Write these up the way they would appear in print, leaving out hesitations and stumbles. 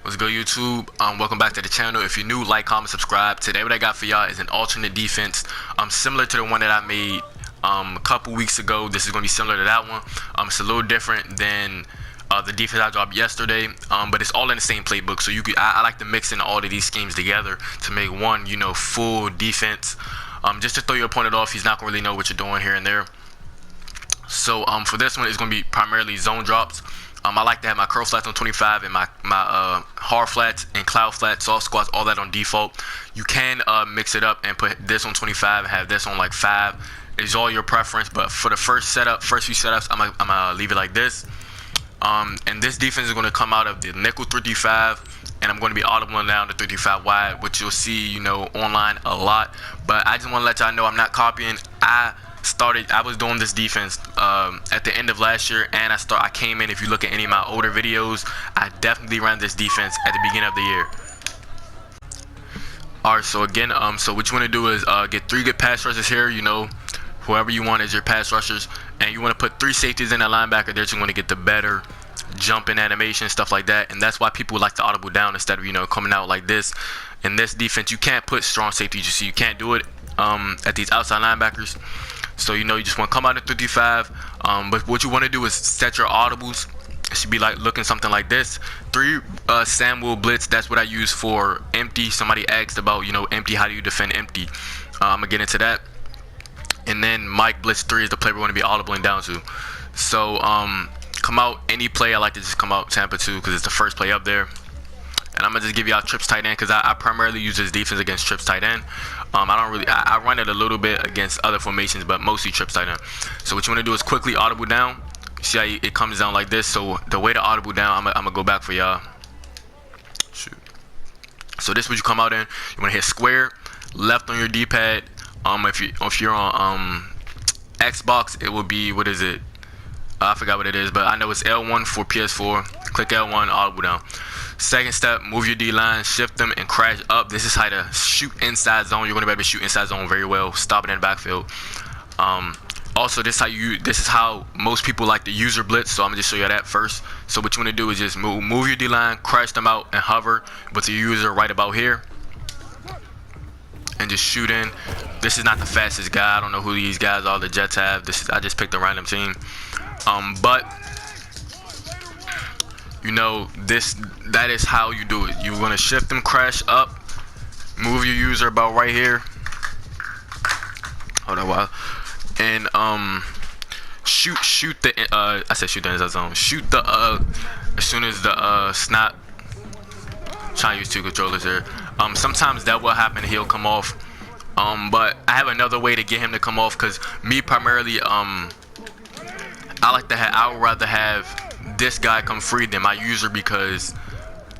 What's good, YouTube? Welcome back to the channel. If you're new, like, comment, subscribe. Today what I got for y'all is an alternate defense similar to the one that I made a couple weeks ago. This is going to be similar to that one. It's a little different than the defense I dropped yesterday, but it's all in the same playbook. So I like to mix in all of these schemes together to make one, full defense. Just to throw your opponent off, he's not going to really know what you're doing here and there. So for this one, it's going to be primarily zone drops. I like to have my curl flats on 25 and my hard flats and cloud flats, soft squats, all that on default. You can mix it up and put this on 25 and have this on like 5. It's all your preference, but for the first few setups, I'm gonna leave it like this. And this defense is going to come out of the nickel 335, and I'm going to be audible down to 335 wide, which you'll see, online a lot. But I just want to let y'all know I'm not copying. I was doing this defense at the end of last year, and I came in. If you look at any of my older videos, I definitely ran this defense at the beginning of the year. Alright, so again, so what you want to do is get 3 good pass rushers here, whoever you want as your pass rushers, and you want to put 3 safeties in that linebacker there, so you want to get the better jumping animation, stuff like that. And that's why people like to audible down instead of coming out like this. In this defense, you can't put strong safeties. You can't do it at these outside linebackers. So you just want to come out at 55, but what you want to do is set your audibles. It should be like looking something like this. 3 Samuel blitz. That's what I use for empty. Somebody asked about empty. How do you defend empty? I'm gonna get into that. And then Mike blitz 3 is the play we're going to be audibling down to. So come out any play. I like to just come out Tampa 2 because it's the first play up there. And I'm gonna just give y'all trips tight end because I primarily use this defense against trips tight end. I run it a little bit against other formations, but mostly trips tight end. So what you want to do is quickly audible down. See how it comes down like this. So the way to audible down, I'm gonna go back for y'all. Shoot. So this is what you come out in. You want to hit square, left on your D-pad. If you're on Xbox, it will be, what is it? I forgot what it is, but I know it's L1 for PS4. Click L1, audible down. Second step, move your D-line, shift them, and crash up. This is how to shoot inside zone. You're going to be able to shoot inside zone very well. Stop it in the backfield. Also, this is how most people like to use their blitz. So I'm gonna just show you that first. So what you want to do is just move your D-line, crash them out, and hover with your user right about here, and just shoot in. This is not the fastest guy. I don't know who these guys are. The Jets have. I just picked a random team. But that is how you do it. You're gonna shift them, crash up, move your user about right here. Hold on a while. And shoot the I said shoot the inside zone. Shoot the as soon as the snap. I'm trying to use 2 controllers here. Sometimes that will happen. He'll come off. But I have another way to get him to come off, because me primarily I would rather have this guy come free than my user, because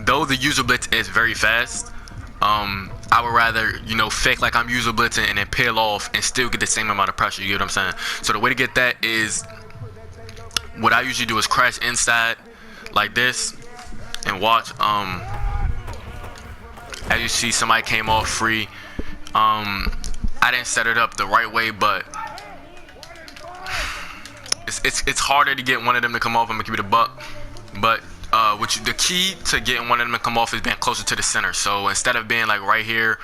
though the user blitz is very fast, I would rather fake like I'm user blitzing and then peel off and still get the same amount of pressure. You get what I'm saying? So the way to get that is, what I usually do is crash inside like this and watch. As you see, somebody came off free. I didn't set it up the right way, but it's harder to get one of them to come off. I'm gonna give it a buck, but the key to getting one of them to come off is being closer to the center. So instead of being like right here,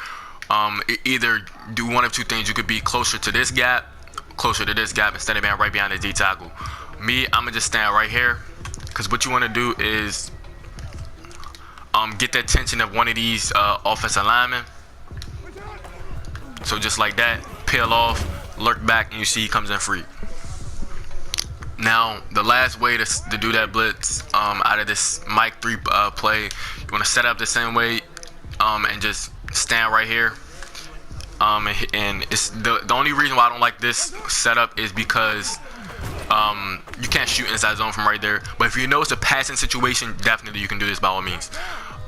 either do one of 2 things. You could be closer to this gap, instead of being right behind the D tackle. Me, I'm gonna just stand right here, because what you want to do is get the attention of one of these offensive linemen. So just like that, peel off, lurk back, and you see he comes in free. Now, the last way to do that blitz out of this Mike 3 play, you want to set up the same way and just stand right here. And it's the only reason why I don't like this setup is because you can't shoot inside zone from right there. But if you know it's a passing situation, definitely you can do this by all means.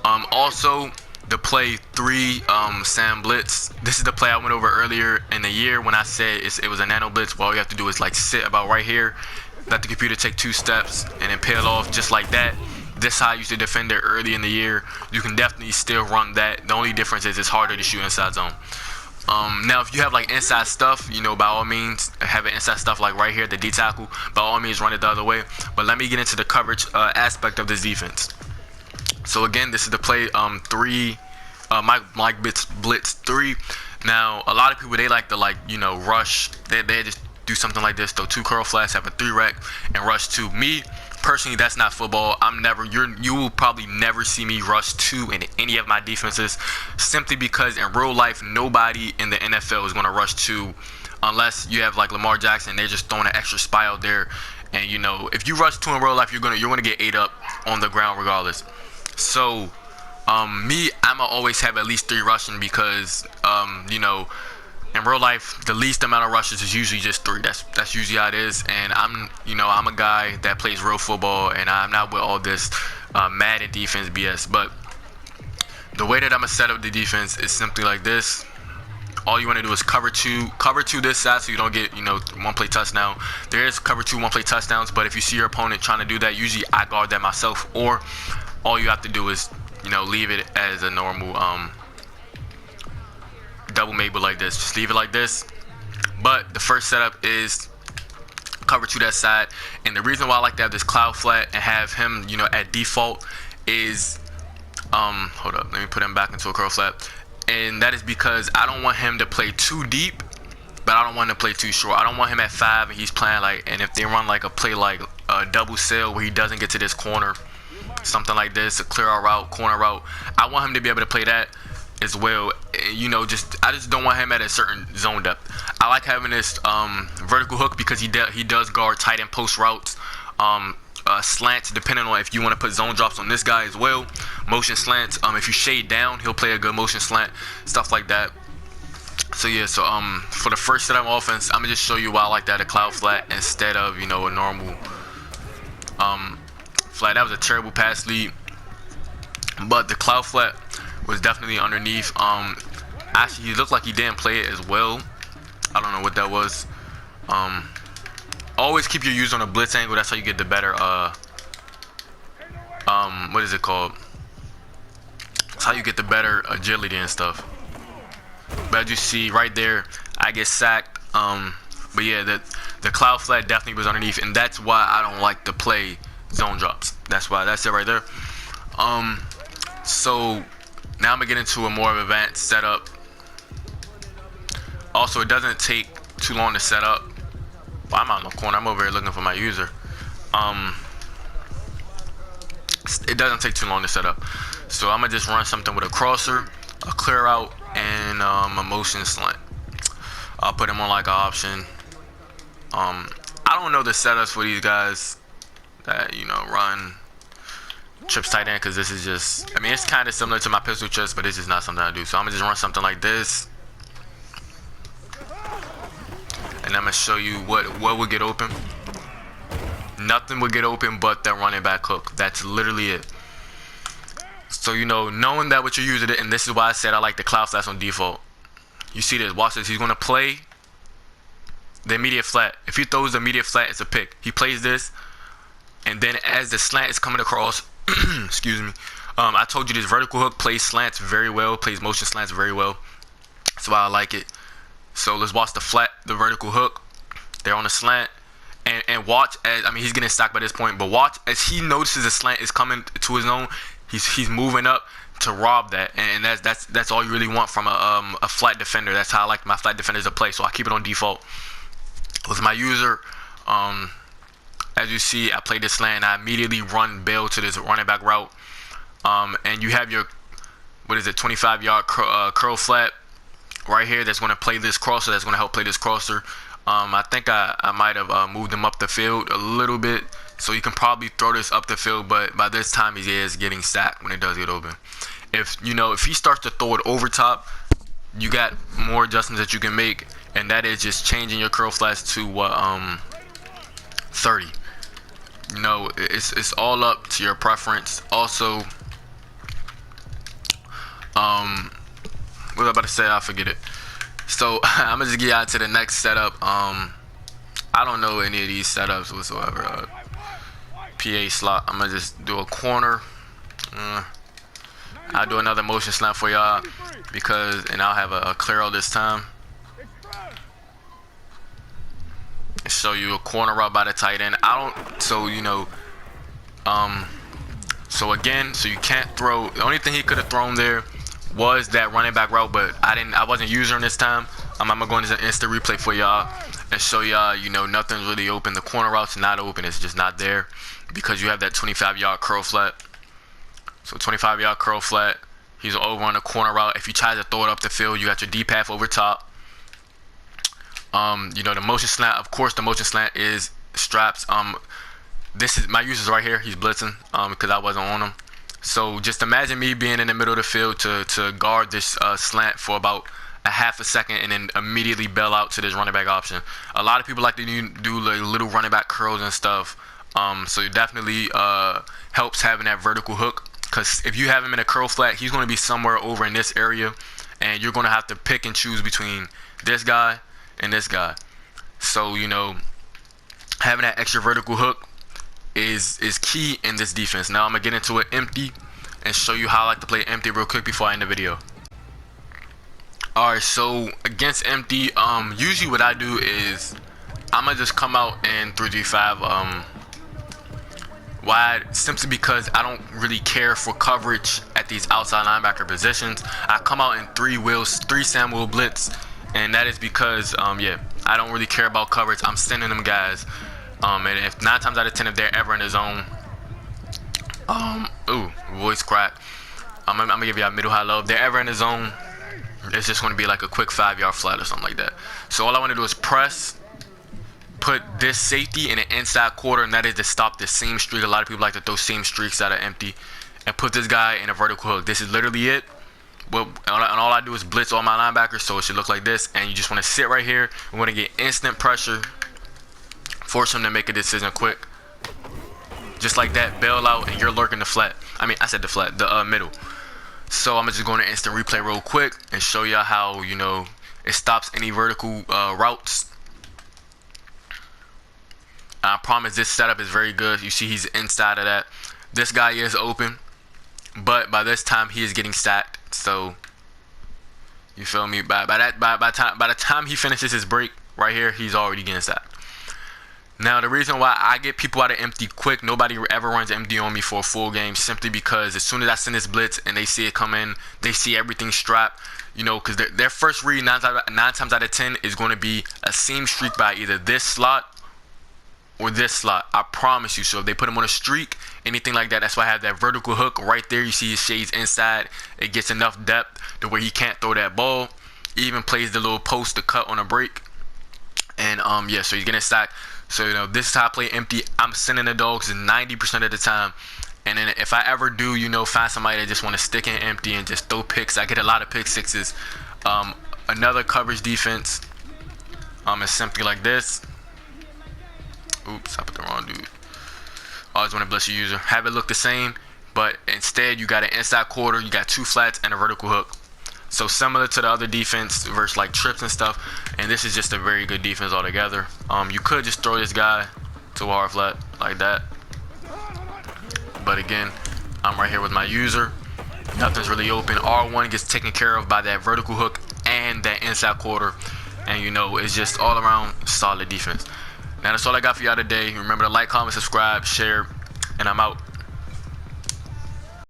Also, the play 3 Sam blitz. This is the play I went over earlier in the year when I said it was a nano blitz. Well, all you have to do is like sit about right here, let the computer take 2 steps, and then peel off just like that. This is how I used to defend it early in the year. You can definitely still run that. The only difference is it's harder to shoot inside zone. Now, if you have like inside stuff, by all means, have an inside stuff like right here, the D tackle. By all means, run it the other way. But let me get into the coverage aspect of this defense. So again, this is the play three, Mike blitz 3. Now a lot of people, they like to rush. They just do something like this. Throw 2 curl flats, have a 3 rec, and rush 2. Me personally, that's not football. You will probably never see me rush 2 in any of my defenses, simply because in real life nobody in the NFL is going to rush 2 unless you have like Lamar Jackson. They're just throwing an extra spy out there, and if you rush 2 in real life, you're gonna get ate up on the ground regardless. So I'ma always have at least 3 rushing, because in real life, the least amount of rushes is usually just 3. That's usually how it is. And I'm a guy that plays real football, and I'm not with all this Madden defense BS. But the way that I'm gonna set up the defense is simply like this. All you want to do is cover two this side, so you don't get 1 play touchdown. There is cover 2 1 play touchdowns, but if you see your opponent trying to do that, usually I guard that myself. Or all you have to do is leave it as a normal double Mabel like this. Just leave it like this. But the first setup is cover 2 that side, and the reason why I like to have this cloud flat and have him at default is hold up, let me put him back into a curl flat, and that is because I don't want him to play too deep, but I don't want him to play too short. I don't want him at 5 and he's playing and if they run like a play like a double sail where he doesn't get to this corner, something like this, a clear out route, corner route, I want him to be able to play that as well. I just don't want him at a certain zone depth. I like having this vertical hook because he does guard tight end post routes, slants, depending on if you want to put zone drops on this guy as well, motion slants. If you shade down, he'll play a good motion slant, stuff like that. So yeah, for the first set of offense, I'm gonna just show you why I like that a cloud flat instead of a normal flat. That was a terrible pass lead, but the cloud flat was definitely underneath. Actually, he looked like he didn't play it as well. I don't know what that was. Always keep your user on a blitz angle. That's how you get the better what is it called? That's how you get the better agility and stuff. But as you see right there, I get sacked. But yeah, the cloud flat definitely was underneath, and that's why I don't like to play zone drops. That's it right there. So now I'm gonna get into a more advanced setup. Also, it doesn't take too long to set up. Well, I'm out in the corner. I'm over here looking for my user. It doesn't take too long to set up. So I'm gonna just run something with a crosser, a clear out, and a motion slant. I'll put him on like an option. I don't know the setups for these guys that run trips tight end, because this is just, it's kind of similar to my pistol chest, but this is not something I do. So I'm gonna just run something like this, and I'm gonna show you what would get open. Nothing would get open but that running back hook. That's literally it. So knowing that what you're using it, and this is why I said I like the cloud flats on default. You see this? Watch this. He's gonna play the immediate flat. If he throws the immediate flat, it's a pick. He plays this, and then as the slant is coming across, excuse me. I told you this vertical hook plays slants very well, plays motion slants very well. That's why I like it. So let's watch the vertical hook. They're on the slant, and watch as he's getting stacked by this point, but watch as he notices the slant is coming to his own. He's moving up to rob that, and that's all you really want from a flat defender. That's how I like my flat defenders to play. So I keep it on default with my user. As you see, I play this slant and I immediately run bail to this running back route. And you have your 25-yard curl flat right here that's going to play this crosser, that's going to help play this crosser. I think I might have moved him up the field a little bit, so you can probably throw this up the field, but by this time he is getting sacked when it does get open. If he starts to throw it over top, you got more adjustments that you can make, and that is just changing your curl flats to 30. It's all up to your preference. Also, what was I about to say? I forget it. So I'm gonna just get out to the next setup. I don't know any of these setups whatsoever. PA slot. I'm gonna just do a corner. I'll do another motion slant for y'all and I'll have a clear out this time. Show you a corner route by the tight end. So again, so you can't throw, the only thing he could have thrown there was that running back route, but I wasn't using this time. I'm gonna go into instant replay for y'all and show y'all, you know, nothing's really open. The corner route's not open, it's just not there because you have that 25-yard curl flat. So 25-yard curl flat, he's over on the corner route. If you try to throw it up the field, you got your deep half over top. You know, the motion slant, of course, the motion slant is straps. This is my user's right here. He's blitzing because I wasn't on him. So just imagine me being in the middle of the field to guard this slant for about a half a second and then immediately bail out to this running back option. A lot of people like to do like little running back curls and stuff. So it definitely helps having that vertical hook, because if you have him in a curl flat, he's going to be somewhere over in this area, and you're going to have to pick and choose between this guy and this guy. So, you know, having that extra vertical hook is key in this defense. Now I'm gonna get into it empty and show you how I like to play empty real quick before I end the video. Alright, so against empty, usually what I do is I'm gonna just come out in 3-3-5 wide, simply because I don't really care for coverage at these outside linebacker positions. I come out in 3 Samuel blitz, and that is because yeah, I don't really care about coverage. I'm sending them guys. And if 9 times out of 10, if they're ever in the zone, ooh, voice crack. I'm gonna give you a middle high low. If they're ever in the zone, it's just gonna be like a quick 5-yard flat or something like that. So all I want to do is press, put this safety in an inside quarter, and that is to stop the seam streak. A lot of people like to throw seam streaks out of empty, and put this guy in a vertical hook. This is literally it. Well, and all I do is blitz all my linebackers, so it should look like this. And you just want to sit right here. We want to get instant pressure. Force him to make a decision quick. Just like that, bail out, and you're lurking the flat. I mean, I said the flat, the middle. So I'm just going to instant replay real quick and show y'all how, you know, it stops any vertical routes. I promise this setup is very good. You see he's inside of that. This guy is open, but by this time he is getting sacked. So you feel me? By the time he finishes his break right here, he's already getting sacked. Now, the reason why I get people out of empty quick, nobody ever runs empty on me for a full game, simply because as soon as I send this blitz and they see it come in, they see everything strapped, you know, because their first read 9 times out of 10 is going to be a seam streak by either this slot or this slot. I promise you. So if they put him on a streak, anything like that, that's why I have that vertical hook right there. You see his shades inside. It gets enough depth to where he can't throw that ball. He even plays the little post to cut on a break. And yeah, so he's getting sacked. So, you know, this is how I play empty. I'm sending the dogs 90% of the time. And then if I ever do, you know, find somebody that just want to stick in empty and just throw picks, I get a lot of pick sixes. Another coverage defense is simply like this. Oops, I put the wrong dude. Always want to bless your user. Have it look the same, but instead you got an inside quarter, you got 2 flats and a vertical hook. So similar to the other defense versus like trips and stuff, and this is just a very good defense altogether. You could just throw this guy to a hard flat like that, but again, I'm right here with my user. Nothing's really open. R1 gets taken care of by that vertical hook and that inside quarter, and you know, it's just all around solid defense. Now that's all I got for y'all today. Remember to like, comment, subscribe, share, and I'm out.